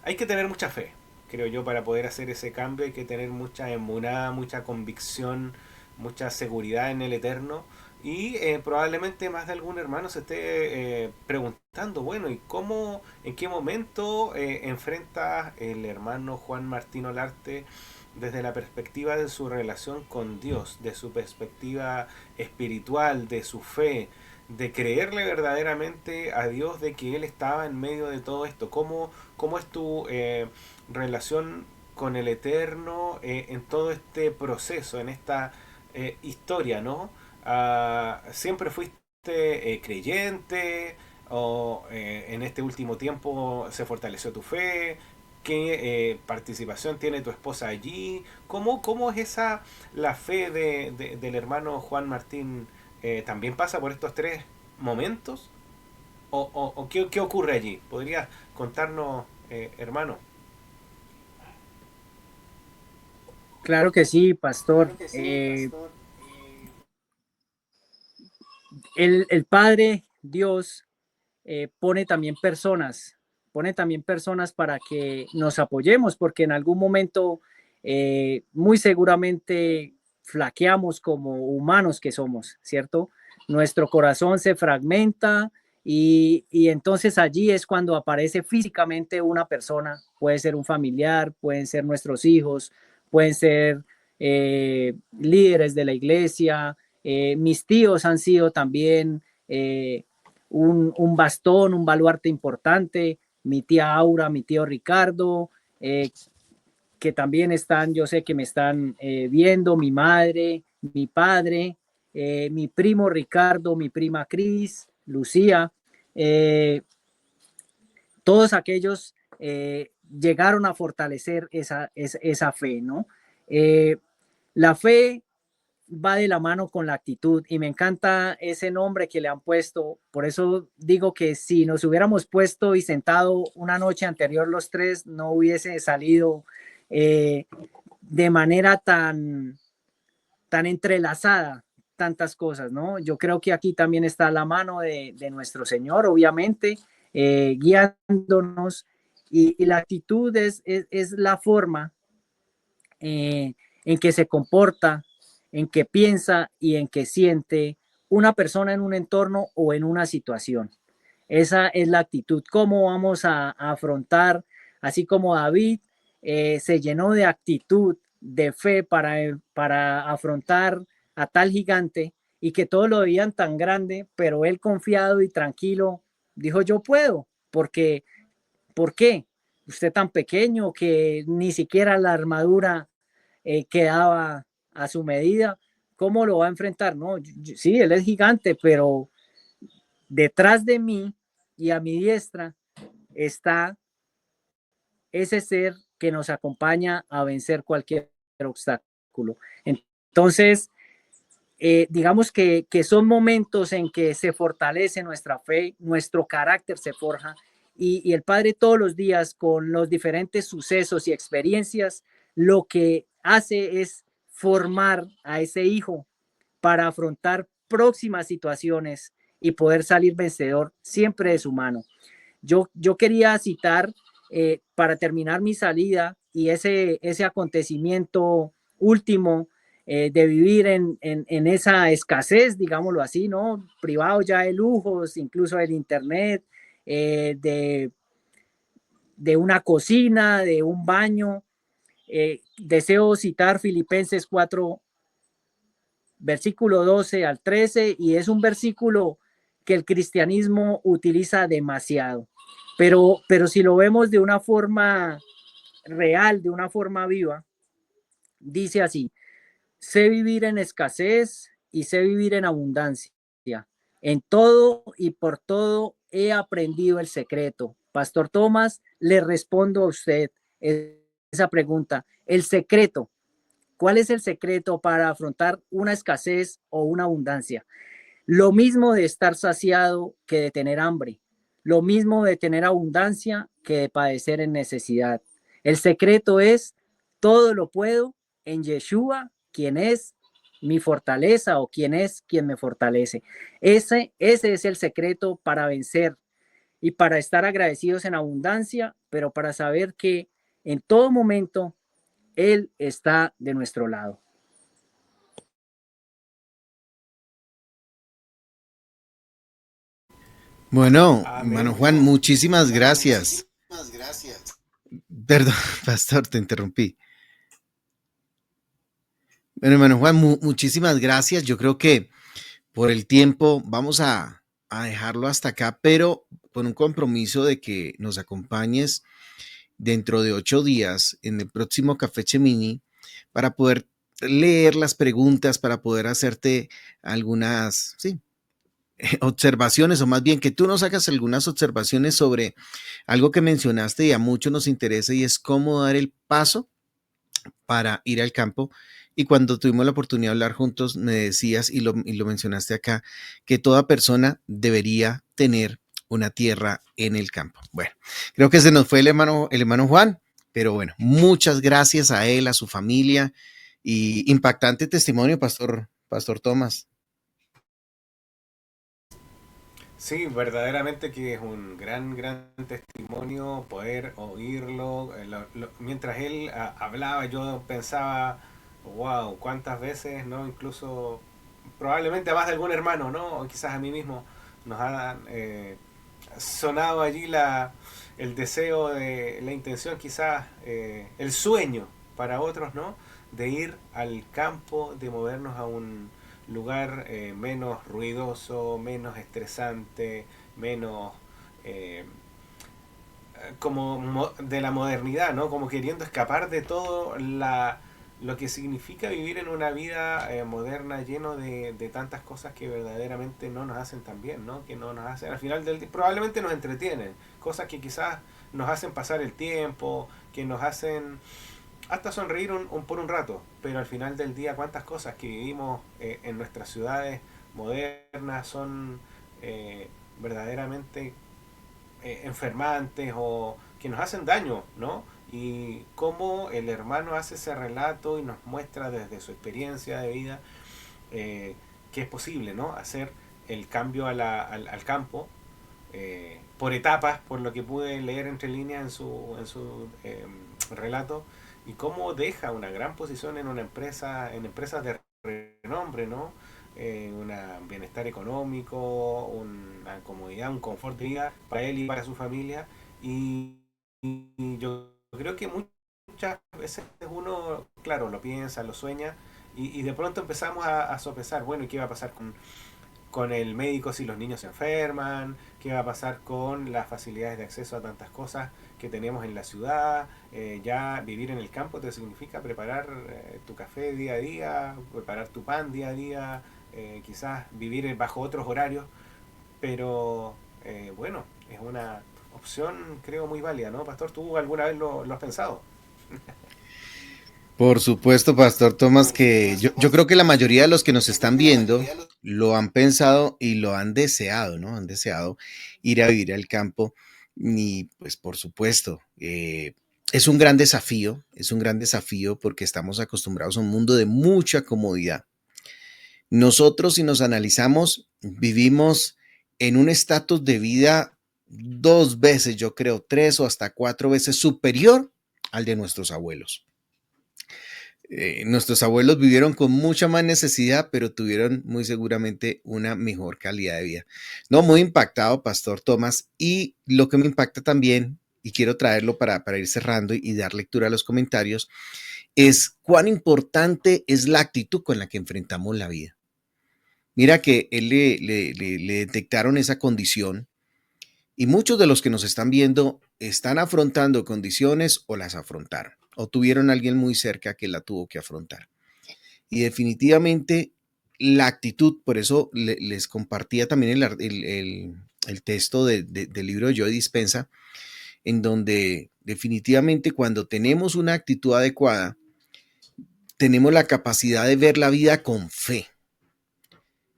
hay que tener mucha fe, creo yo, para poder hacer ese cambio. Hay que tener mucha emuná, mucha convicción, mucha seguridad en el Eterno. Y probablemente más de algún hermano se esté preguntando, bueno, ¿y cómo, en qué momento enfrenta el hermano Juan Martín Olarte desde la perspectiva de su relación con Dios, de su perspectiva espiritual, de su fe, de creerle verdaderamente a Dios de que Él estaba en medio de todo esto? ¿Cómo es tu relación con el Eterno en todo este proceso, en esta historia, ¿no? ¿Siempre fuiste creyente o en este último tiempo se fortaleció tu fe? ¿Qué participación tiene tu esposa allí? ¿Cómo es esa la fe del hermano Juan Martín? ¿También pasa por estos tres momentos? ¿O qué ocurre allí? ¿Podrías contarnos, hermano? Claro que sí, pastor. El Padre Dios pone también personas para que nos apoyemos, porque en algún momento muy seguramente flaqueamos como humanos que somos, ¿cierto? Nuestro corazón se fragmenta y entonces allí es cuando aparece físicamente una persona, puede ser un familiar, pueden ser nuestros hijos, pueden ser líderes de la iglesia. Mis tíos han sido también un bastón, un baluarte importante, mi tía Aura, mi tío Ricardo, que también están, yo sé que me están viendo, mi madre, mi padre, mi primo Ricardo, mi prima Cris, Lucía, todos aquellos llegaron a fortalecer esa fe, ¿no? La fe va de la mano con la actitud y me encanta ese nombre que le han puesto. Por eso digo que si nos hubiéramos puesto y sentado una noche anterior los tres, no hubiese salido de manera tan entrelazada tantas cosas, ¿no? Yo creo que aquí también está la mano de nuestro Señor, obviamente, guiándonos y la actitud es la forma en que se comporta, en que piensa y en que siente una persona en un entorno o en una situación. Esa es la actitud. ¿Cómo vamos a afrontar, así como David se llenó de actitud, de fe para afrontar a tal gigante y que todos lo veían tan grande, pero él confiado y tranquilo dijo, yo puedo, porque, ¿por qué? Usted tan pequeño que ni siquiera la armadura quedaba a su medida. ¿Cómo lo va a enfrentar? No, sí, él es gigante, pero detrás de mí y a mi diestra está ese ser que nos acompaña a vencer cualquier obstáculo. Entonces, digamos que son momentos en que se fortalece nuestra fe, nuestro carácter se forja y el Padre todos los días con los diferentes sucesos y experiencias lo que hace es formar a ese hijo para afrontar próximas situaciones y poder salir vencedor siempre de su mano. Yo quería citar para terminar mi salida y ese acontecimiento último de vivir en esa escasez, digámoslo así, ¿no? Privados ya de lujos, incluso del internet, de una cocina, de un baño. Deseo citar Filipenses 4, versículo 12 al 13, y es un versículo que el cristianismo utiliza demasiado. Pero si lo vemos de una forma real, de una forma viva, dice así: sé vivir en escasez y sé vivir en abundancia. En todo y por todo he aprendido el secreto. Pastor Tomás, le respondo a usted esa pregunta. El secreto, ¿cuál es el secreto para afrontar una escasez o una abundancia? Lo mismo de estar saciado que de tener hambre. Lo mismo de tener abundancia que de padecer en necesidad. El secreto es: todo lo puedo en Yeshua, quien es mi fortaleza, o quien es quien me fortalece. Ese es el secreto para vencer y para estar agradecidos en abundancia, pero para saber que en todo momento Él está de nuestro lado. Bueno, hermano Amén. Juan, muchísimas gracias. Perdón, pastor, te interrumpí. Bueno, hermano Juan, muchísimas gracias. Yo creo que por el tiempo vamos a dejarlo hasta acá, pero con un compromiso de que nos acompañes dentro de 8 días en el próximo Café Chemini para poder leer las preguntas, para poder hacerte algunas, sí, observaciones, o más bien que tú nos hagas algunas observaciones sobre algo que mencionaste y a muchos nos interesa, y es cómo dar el paso para ir al campo. Y cuando tuvimos la oportunidad de hablar juntos, me decías, y lo mencionaste acá, que toda persona debería tener una tierra en el campo. Bueno, creo que se nos fue el hermano Juan, pero bueno, muchas gracias a él, a su familia, y impactante testimonio, Pastor Tomás. Sí, verdaderamente que es un gran testimonio poder oírlo. Mientras él hablaba, yo pensaba, wow, cuántas veces, ¿no? Incluso probablemente a más de algún hermano, ¿no? O quizás a mí mismo nos ha sonado allí el deseo, de la intención, quizás el sueño para otros, ¿no? De ir al campo, de movernos a un lugar menos ruidoso, menos estresante, menos eh, como de la modernidad, ¿no? Como queriendo escapar de todo lo que significa vivir en una vida moderna lleno de tantas cosas que verdaderamente no nos hacen tan bien, ¿no? Que no nos hacen, al final del día, probablemente nos entretienen, cosas que quizás nos hacen pasar el tiempo, que nos hacen hasta sonreír por un rato, pero al final del día cuántas cosas que vivimos en nuestras ciudades modernas son verdaderamente enfermantes o que nos hacen daño, ¿no? Y cómo el hermano hace ese relato y nos muestra desde su experiencia de vida que es posible, ¿no? Hacer el cambio al campo por etapas, por lo que pude leer entre líneas en su relato, y cómo deja una gran posición en una empresa, en empresas de renombre, ¿no? Un bienestar económico, una comodidad, un confort de vida para él y para su familia. Y yo creo que muchas veces uno, claro, lo piensa, lo sueña, y de pronto empezamos a sopesar, bueno, ¿y qué va a pasar con el médico si los niños se enferman? ¿Qué va a pasar con las facilidades de acceso a tantas cosas que tenemos en la ciudad? Ya vivir en el campo te significa preparar tu café día a día, preparar tu pan día a día, quizás vivir bajo otros horarios, pero bueno, es una opción creo muy válida, ¿no, Pastor? ¿Tú alguna vez lo has pensado? Por supuesto, Pastor Tomás, que yo creo que la mayoría de los que nos están viendo lo han pensado y lo han deseado, ¿no? Han deseado ir a vivir al campo. Y pues por supuesto, es un gran desafío porque estamos acostumbrados a un mundo de mucha comodidad. Nosotros, si nos analizamos, vivimos en un estatus de vida 2 veces, yo creo, 3 o hasta 4 veces superior al de nuestros abuelos. Nuestros abuelos vivieron con mucha más necesidad, pero tuvieron muy seguramente una mejor calidad de vida. No, muy impactado, Pastor Tomás. Y lo que me impacta también, y quiero traerlo para ir cerrando y dar lectura a los comentarios, es cuán importante es la actitud con la que enfrentamos la vida. Mira que él le detectaron esa condición y muchos de los que nos están viendo están afrontando condiciones o las afrontaron o tuvieron a alguien muy cerca que la tuvo que afrontar. Y definitivamente la actitud, por eso les compartía también el texto del libro de Joe Dispensa, en donde definitivamente cuando tenemos una actitud adecuada, tenemos la capacidad de ver la vida con fe.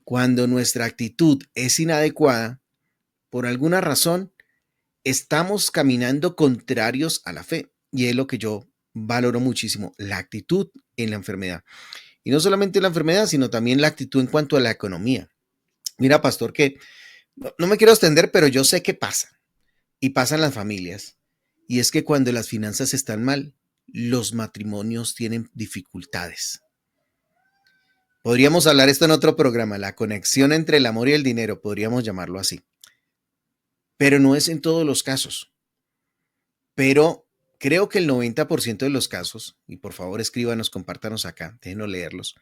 Cuando nuestra actitud es inadecuada, por alguna razón, estamos caminando contrarios a la fe. Y es lo que yo valoro muchísimo, la actitud en la enfermedad. Y no solamente la enfermedad, sino también la actitud en cuanto a la economía. Mira, pastor, que no me quiero extender, pero yo sé qué pasa. Y pasa en las familias. Y es que cuando las finanzas están mal, los matrimonios tienen dificultades. Podríamos hablar esto en otro programa, la conexión entre el amor y el dinero, podríamos llamarlo así. Pero no es en todos los casos. Pero creo que el 90% de los casos, y por favor escríbanos, compártanos acá, déjenos leerlos,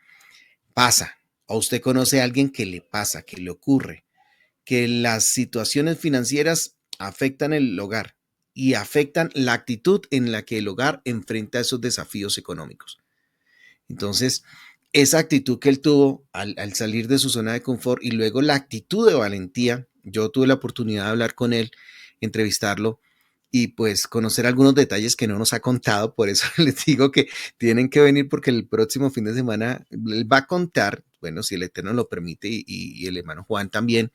pasa. O usted conoce a alguien que le pasa, que le ocurre, que las situaciones financieras afectan el hogar y afectan la actitud en la que el hogar enfrenta esos desafíos económicos. Entonces, esa actitud que él tuvo al salir de su zona de confort y luego la actitud de valentía, yo tuve la oportunidad de hablar con él, entrevistarlo y pues conocer algunos detalles que no nos ha contado, por eso les digo que tienen que venir porque el próximo fin de semana él va a contar, bueno, si el Eterno lo permite y el hermano Juan también,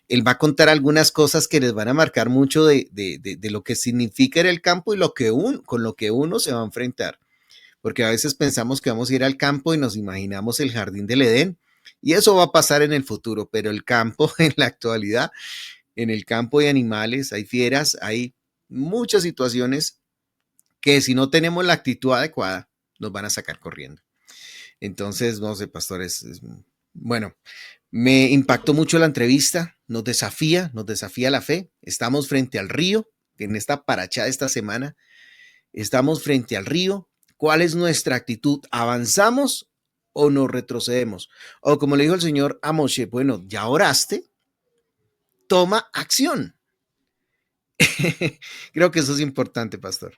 él va a contar algunas cosas que les van a marcar mucho de lo que significa ir al campo y con lo que uno se va a enfrentar. Porque a veces pensamos que vamos a ir al campo y nos imaginamos el jardín del Edén y eso va a pasar en el futuro, pero el campo en la actualidad, en el campo hay animales, hay fieras, hay muchas situaciones que si no tenemos la actitud adecuada nos van a sacar corriendo. Entonces, no sé, pastores, bueno, me impactó mucho la entrevista, nos desafía la fe, estamos frente al río, en esta paracha de esta semana, estamos frente al río. ¿Cuál es nuestra actitud? ¿Avanzamos o nos retrocedemos? O como le dijo el Señor a Moshe, bueno, ya oraste, toma acción. Creo que eso es importante, pastor.